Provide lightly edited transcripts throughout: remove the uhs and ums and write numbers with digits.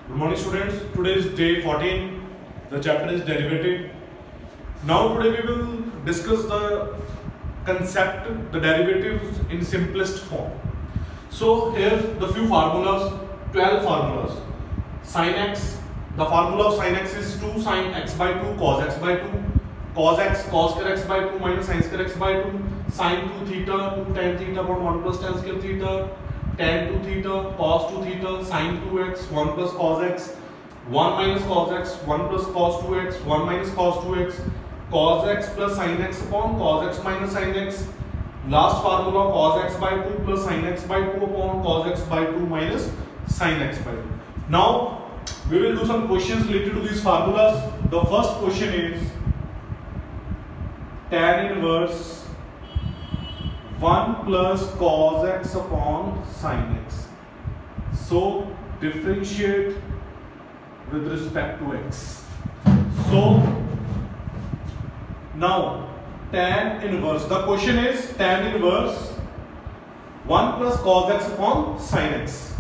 Good morning students. Today is day 14. The chapter is derivative. Now today we will discuss the concept, the derivatives in simplest form. So here the few formulas, 12 formulas. Sin x, the formula of sin x is 2 sin x by 2 cos x by 2, cos x cos square x by 2 minus sin square x by 2, sin 2 theta 2 tan theta upon 1 plus tan square theta, tan 2 theta cos 2 theta sin 2x 1 plus cos x 1 minus cos x 1 plus cos 2x 1 minus cos 2x cos x plus sin x upon cos x minus sin x. Last formula cos x by 2 plus sin x by 2 upon cos x by 2 minus sin x by 2. Now we will do some questions related to these formulas. The first question is tan inverse 1 plus cos x upon sin x. So differentiate with respect to x. So now tan inverse, the question is tan inverse 1 plus cos x upon sin x.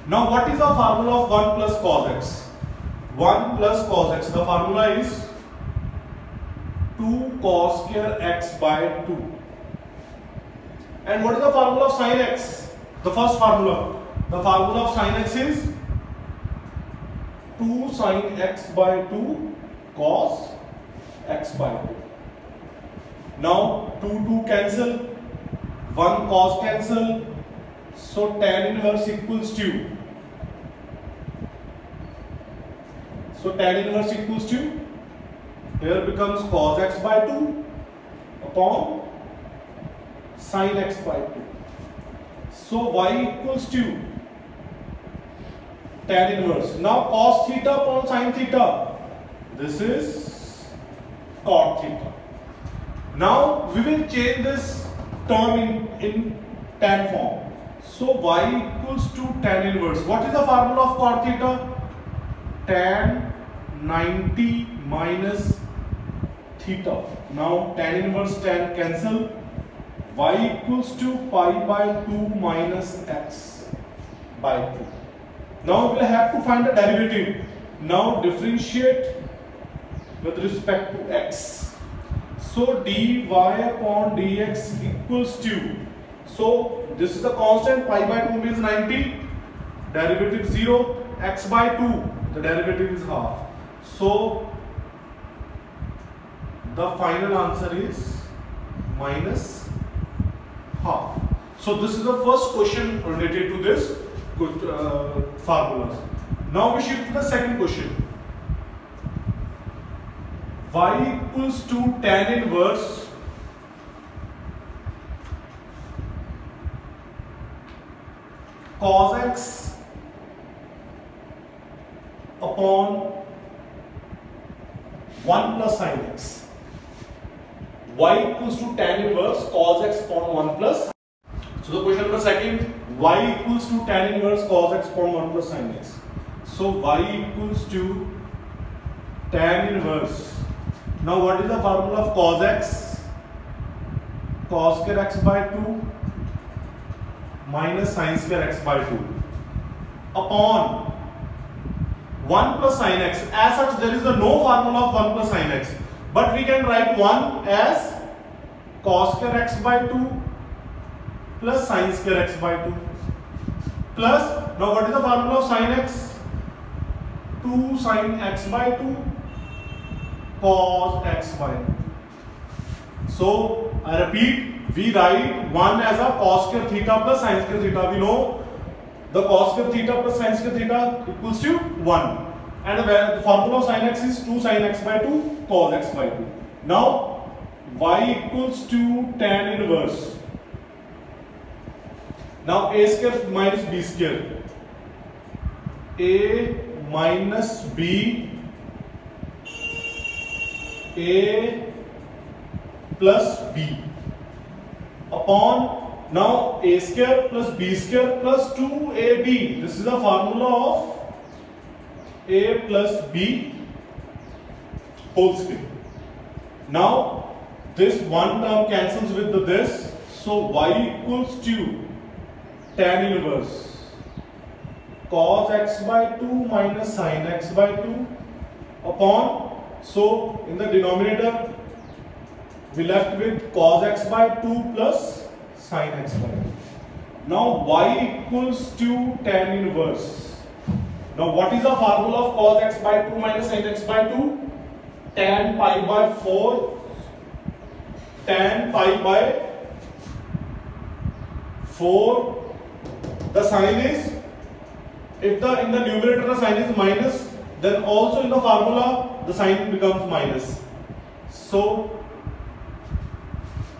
Now what is the formula of 1 plus cos x? 1 plus cos x, the formula is 2 cos square x by 2. And what is the formula of sin x? The first formula. The formula of sin x is 2 sin x by 2 cos x by 2. Now 2 cancel, 1 cos cancel, so tan inverse equals to, here becomes cos x by 2 upon sin x by 2. So y equals to tan inverse. Now cos theta upon sin theta, this is cot theta. Now we will change this term in tan form. So y equals to tan inverse. What is the formula of cot theta? Tan 90 minus theta. Now tan inverse tan cancel. Y equals to pi by 2 minus x by 2. Now we will have to find the derivative. Now differentiate with respect to x. So dy upon dx equals to, so this is the constant, pi by 2 means 90, derivative 0, x by 2, the derivative is half. So the final answer is minus half. So this is the first question related to this formulas. Now we shift to the second question. Y equals to tan inverse cos x upon 1 plus sin x. Y equals to tan inverse cos x upon 1 plus. So the question number second, y equals to tan inverse cos x upon 1 plus sin x. So y equals to tan inverse. Now what is the formula of cos x? Cos square x by 2 minus sin square x by 2 upon 1 plus sin x. As such there is no formula of 1 plus sin x, but we can write 1 as cos square x by 2 plus sin square x by 2 plus, now what is the formula of sin x? 2 sin x by 2 cos x by 2. So I repeat, we write 1 as a cos square theta plus sin square theta. We know the cos square theta plus sin square theta equals to 1, and the formula of sin x is 2 sin x by 2 cos x by 2. Now y equals to tan inverse. Now a square minus b square, a minus b, a plus b upon, now a square plus b square plus 2ab. This is the formula of a plus b whole square. Now this one term cancels with this, so y equals to tan inverse cos x by 2 minus sin x by 2 upon, so in the denominator we left with cos x by 2 plus sin x by 2. Now y equals to tan inverse. Now what is the formula of cos x by 2 minus sin x by 2? Tan pi by 4, tan pi by 4. The sign is, if the in the numerator the sign is minus, then also in the formula the sign becomes minus. So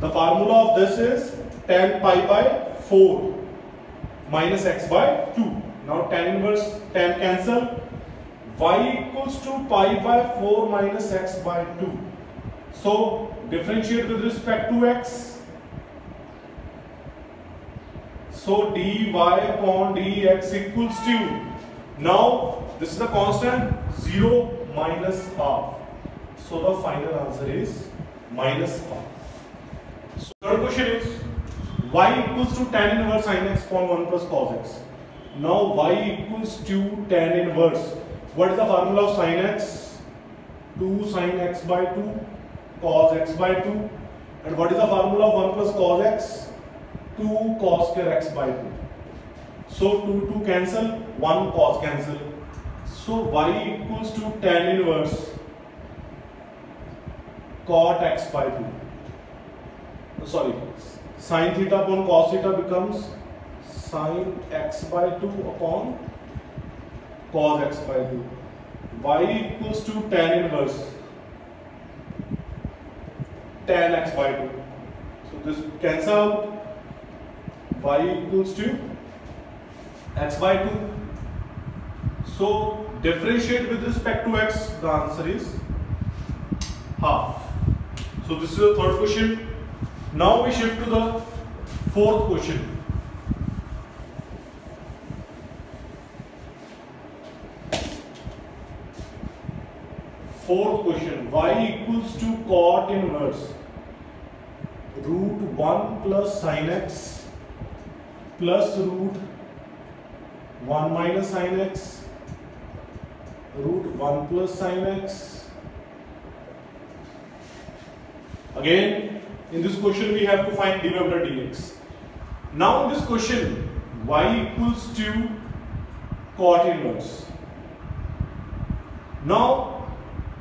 the formula of this is tan pi by 4 minus x by 2. Now tan inverse, tan cancel, y equals to pi by 4 minus x by 2. So differentiate with respect to x. So dy upon dx equals to, now this is the constant, 0 minus half. So the final answer is minus half. So third question is y equals to tan inverse sin x upon 1 plus cos x. Now y equals to tan inverse. What is the formula of sin x? 2 sin x by 2 cos x by 2. And what is the formula of 1 plus cos x? 2 cos square x by 2. So 2 cancel, 1 cos cancel. So y equals to tan inverse cot x by 2. Sorry, sin theta upon cos theta becomes sin x by 2 upon cos x by 2. Y equals to tan inverse tan x by 2. So this cancel out. Y equals to x by 2. So differentiate with respect to x, the answer is half. So this is the third question. Now we shift to the fourth question. Fourth question, y equals to cot inverse root 1 plus sin x plus root 1 minus sin x, root 1 plus sin x. Again, in this question we have to find dy over dx. Now in this question, y equals to cot inverse. Now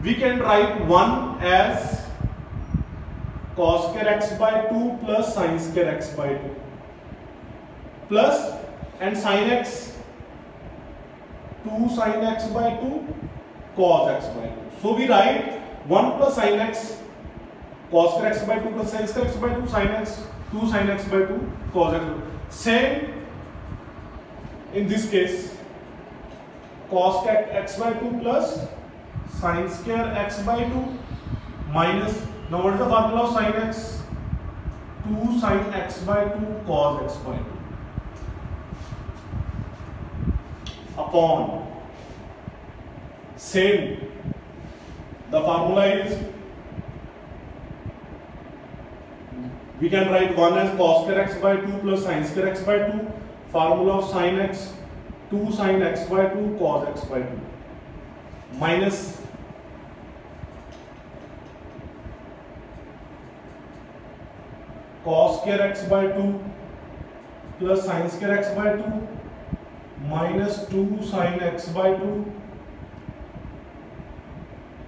we can write 1 as cos square x by 2 plus sin square x by 2. Plus and sin x 2 sin x by 2 cos x by 2. So we write 1 plus sin x cos square x by 2 plus sin square x by 2 sin x 2 sin x by 2 cos x by 2. Same in this case, cos x by 2 plus sin square x by 2 minus, now what is the formula of sin x? 2 sin x by 2 cos x by 2 upon, same, the formula is, we can write 1 as cos square x by 2 plus sin square x by 2, formula of sin x 2 sin x by 2 cos x by 2 minus cos square x by 2 plus sin square x by 2 minus 2 sin x by 2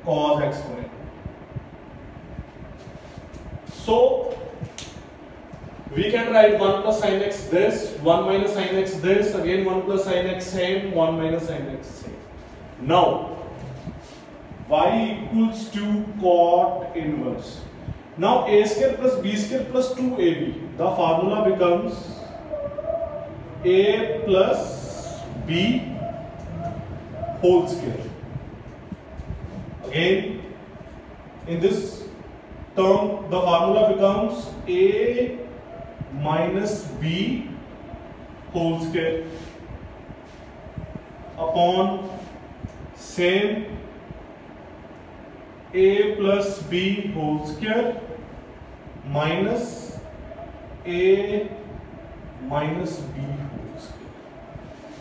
cos x by 2. So we can write 1 plus sin x this, 1 minus sin x this, again 1 plus sin x same, 1 minus sin x same. Now y equals to cot inverse. Now a square plus b square plus 2ab, the formula becomes a plus b whole square. Again, in this term, the formula becomes a minus b whole square upon same a plus b whole square minus a minus b whole square.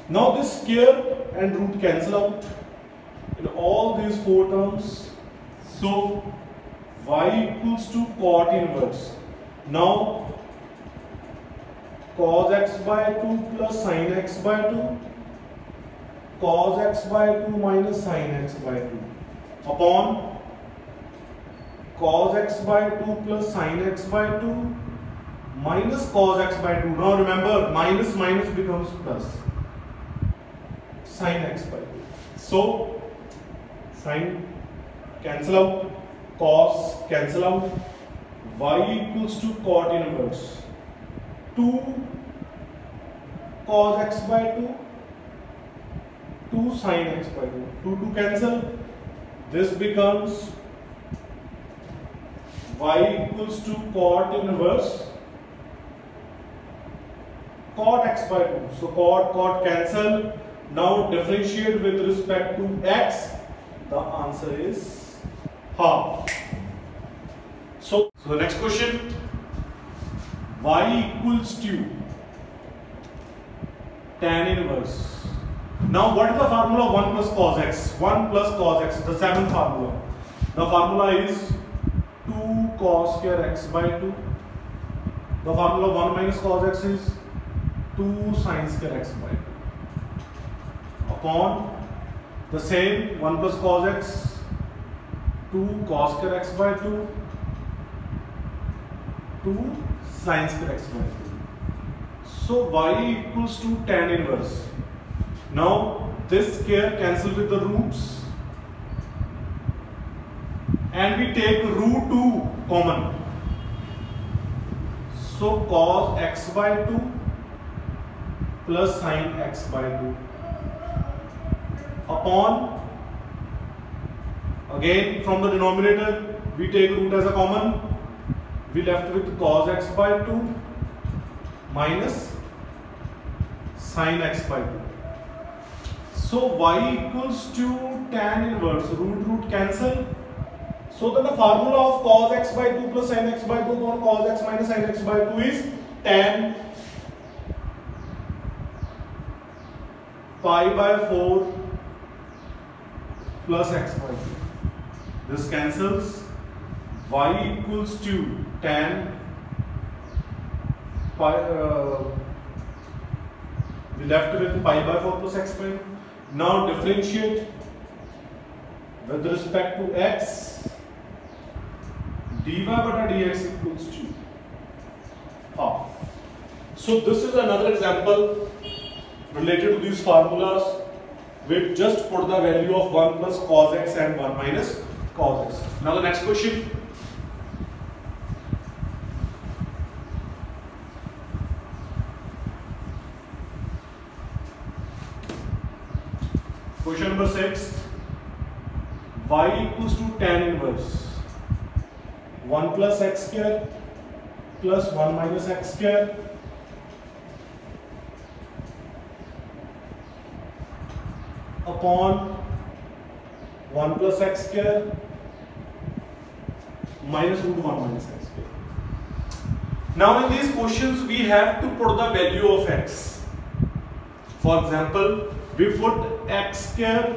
Now this square and root cancel out in all these four terms. So y equals to cot inverse. Now cos x by 2 plus sin x by 2, cos x by 2 minus sin x by 2 upon cos x by 2 plus sin x by 2 minus cos x by 2. Now remember, minus minus becomes plus, sin x by 2. So sin cancel out, cos cancel out, y equals to cot inverse 2 cos x by 2, 2 sin x by 2, 2 cancel. This becomes y equals to cot inverse cot x by 2. So cot cancel. Now differentiate with respect to x. The answer is half. So the next question, y equals to tan inverse. Now what is the formula of 1 plus cos x? 1 plus cos x, the seventh formula. The formula is 2 cos square x by 2. The formula of 1 minus cos x is 2 sin square x by 2 upon the same 1 plus cos x, 2 cos square x by 2, 2 sin square x by 2. So y equals to tan inverse. Now this square cancel with the roots and we take root 2 common. So cos x by 2 plus sin x by 2 upon, again from the denominator we take root as a common, we left with cos x by 2 minus sin x by 2. So y equals to tan inverse, root cancel. So then the formula of cos x by 2 plus sin x by 2 upon cos x minus sin x by 2 is tan pi by 4 plus x by 2. This cancels. Y equals to tan pi, we left with pi by 4 plus x by 2. Now differentiate with respect to x, dy by dx equals to half. So this is another example related to these formulas. We just put the value of 1 plus cos x and 1 minus cos x. Now the next question. Question number 6. Y equals to tan inverse 1 plus x square plus 1 minus x square upon 1 plus x square minus root 1 minus x square. Now in these questions we have to put the value of x. For example, we put x square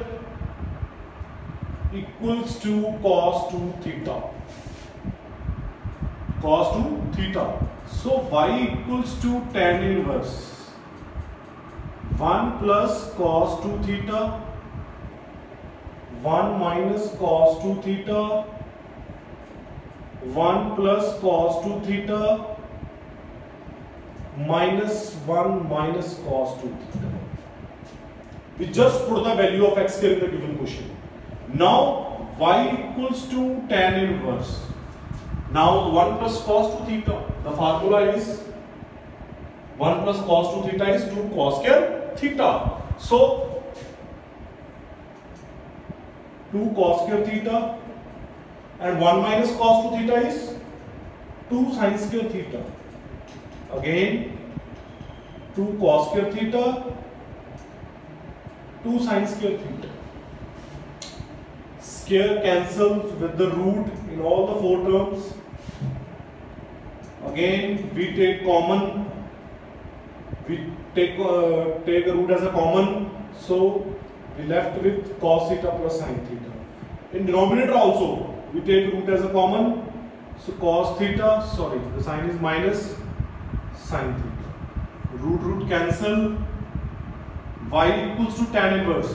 equals to cos 2 theta. Cos 2 theta. So y equals to tan inverse 1 plus cos 2 theta 1 minus cos 2 theta 1 plus cos 2 theta minus 1 minus cos 2 theta. We just put the value of x here in the given question. Now y equals to tan inverse. Now 1 plus cos 2 theta. The formula is 1 plus cos 2 theta is 2 cos square theta. So 2 cos square theta and 1 minus cos 2 theta is 2 sin square theta. Again 2 cos square theta, 2 sin square theta. Square cancels with the root in all the four terms. Again we take common We take a root as a common, so we left with cos theta plus sin theta. In denominator also, we take root as a common, so cos theta, sorry, the sign is minus sin theta. Root cancel, y equals to tan inverse.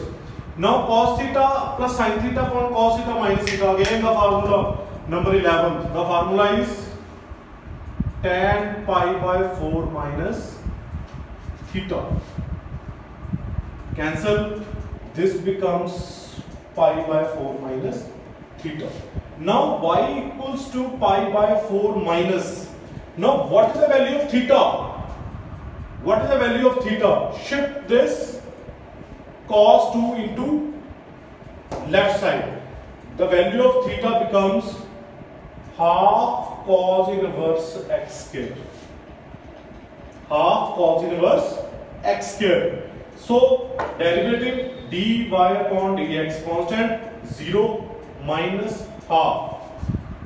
Now cos theta plus sin theta upon cos theta minus theta. Again the formula number 11. The formula is tan pi by 4 minus theta. Cancel. This becomes pi by 4 minus theta. Now y equals to pi by 4 minus. Now what is the value of theta? What is the value of theta? Shift this cos 2 into left side. The value of theta becomes half cos inverse x square. Half cos inverse x square. So derivative dy upon dx constant 0 minus half.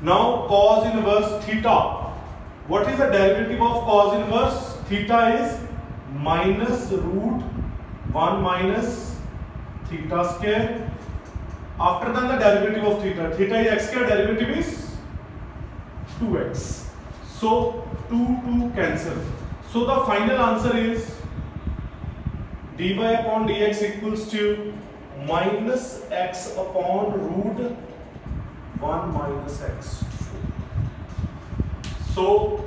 Now cos inverse theta. What is the derivative of cos inverse? Theta is minus root 1 minus theta square. After that the derivative of theta. Theta is x square, derivative is 2x. So 2 cancel. So the final answer is dy upon dx equals to minus x upon root 1 minus x. So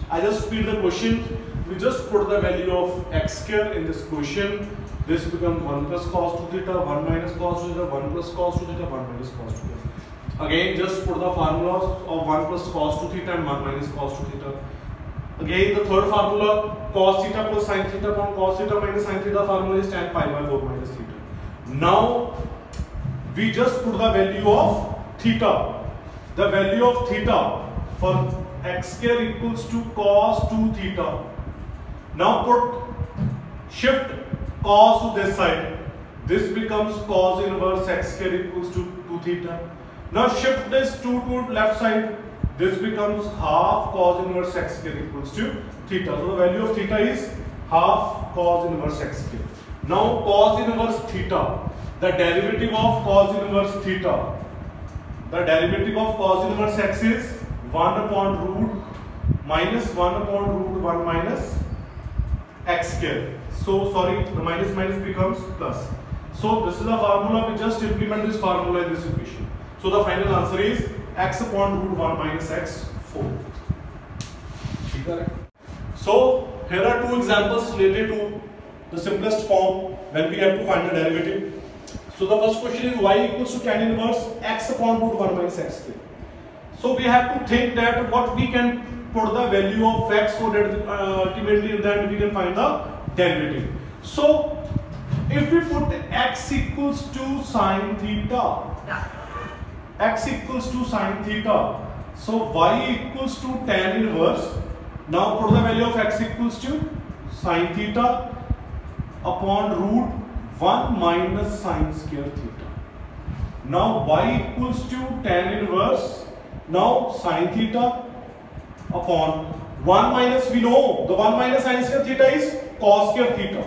I just repeat the question. We just put the value of x square in this question. This becomes 1 plus cos 2 theta, 1 minus cos 2 theta, 1 plus cos 2 theta, 1 minus cos 2 theta. Again, just put the formulas of 1 plus cos 2 theta and 1 minus cos 2 theta. Again, the third formula, cos theta plus sin theta upon cos theta minus sin theta formula is tan pi by 4 minus theta. Now, we just put the value of theta. The value of theta for x square equals to cos 2 theta. Now shift cos to this side. This becomes cos inverse x square equals to 2 theta. Now shift this 2 to left side. This becomes half cos inverse x square equals to theta. So the value of theta is half cos inverse x square. Now cos inverse theta. The derivative of cos inverse theta. The derivative of cos inverse x is 1 upon root minus 1 upon root 1 minus x square. So sorry, the minus becomes plus. So this is the formula. We just implement this formula in this equation. So the final answer is x upon root 1 minus x 4. So here are two examples related to the simplest form when we have to find the derivative. So the first question is y equals to tan inverse x upon root 1 minus x square. So we have to think that what we can put the value of x so that ultimately then we can find the derivative. So if we put x equals to sin theta, x equals to sin theta, so y equals to tan inverse. Now put the value of x equals to sin theta upon root 1 minus sin square theta. Now y equals to tan inverse. Now sin theta upon 1 minus, we know the 1 minus sin square theta is cos square theta.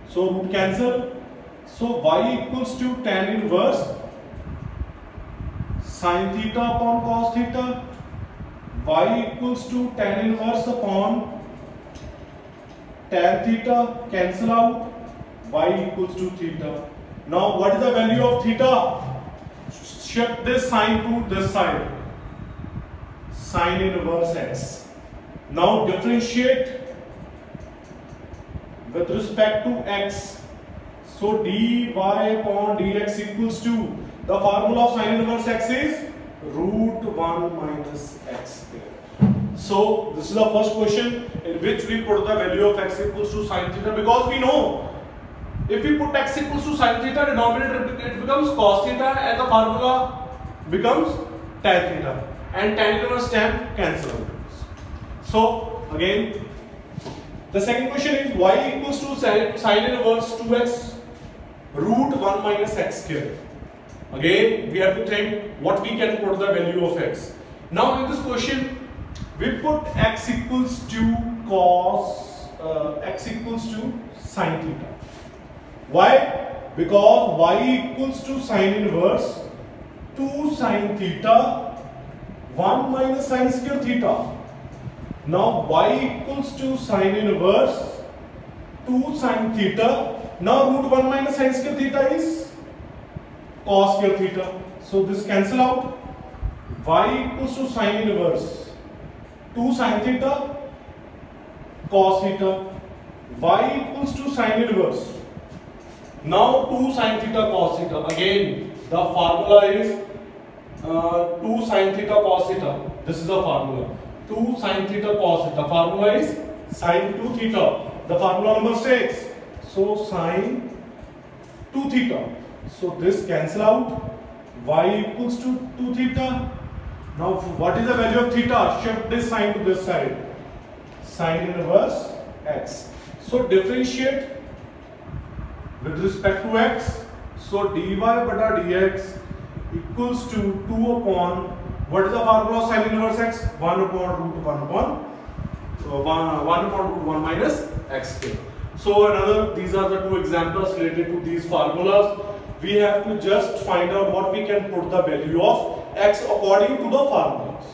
So root cancel. So y equals to tan inverse sin theta upon cos theta. Y equals to tan inverse upon tan theta, cancel out, y equals to theta. Now what is the value of theta? Shift this sign to this side, sin inverse x. Now differentiate with respect to x. So dy upon dx equals to, the formula of sin inverse x is root 1 minus x square. So this is the first question in which we put the value of x equals to sin theta, because we know if we put x equals to sin theta, denominator it becomes cos theta and the formula becomes tan theta, and tan inverse tan cancel out. So again the second question is y equals to sin inverse 2x root 1 minus x square. Again we have to think what we can put the value of x. Now in this question We put x equals to x equals to sine theta. Why? Because y equals to sine inverse 2 sine theta 1 minus sine square theta. Now y equals to sine inverse 2 sine theta. Now root 1 minus sine square theta is cos square theta. So this cancel out. Y equals to sine inverse 2 sine theta cos theta. Y equals to sine inverse. Now 2 sine theta cos theta. Again the formula is 2 sine theta cos theta. This is the formula. 2 sine theta cos theta. Formula is sine 2 theta. The formula number 6. So sine 2 theta. So this cancel out. Y equals to 2 theta. Now what is the value of theta? Shift this sign to this side. Sine inverse x. So differentiate with respect to x. So dy bata dx equals to 2 upon, what is the formula of sine inverse x? 1 upon root 1 upon 1 upon root 1 minus x square. So these are the two examples related to these formulas. We have to just find out what we can put the value of x according to the formulas.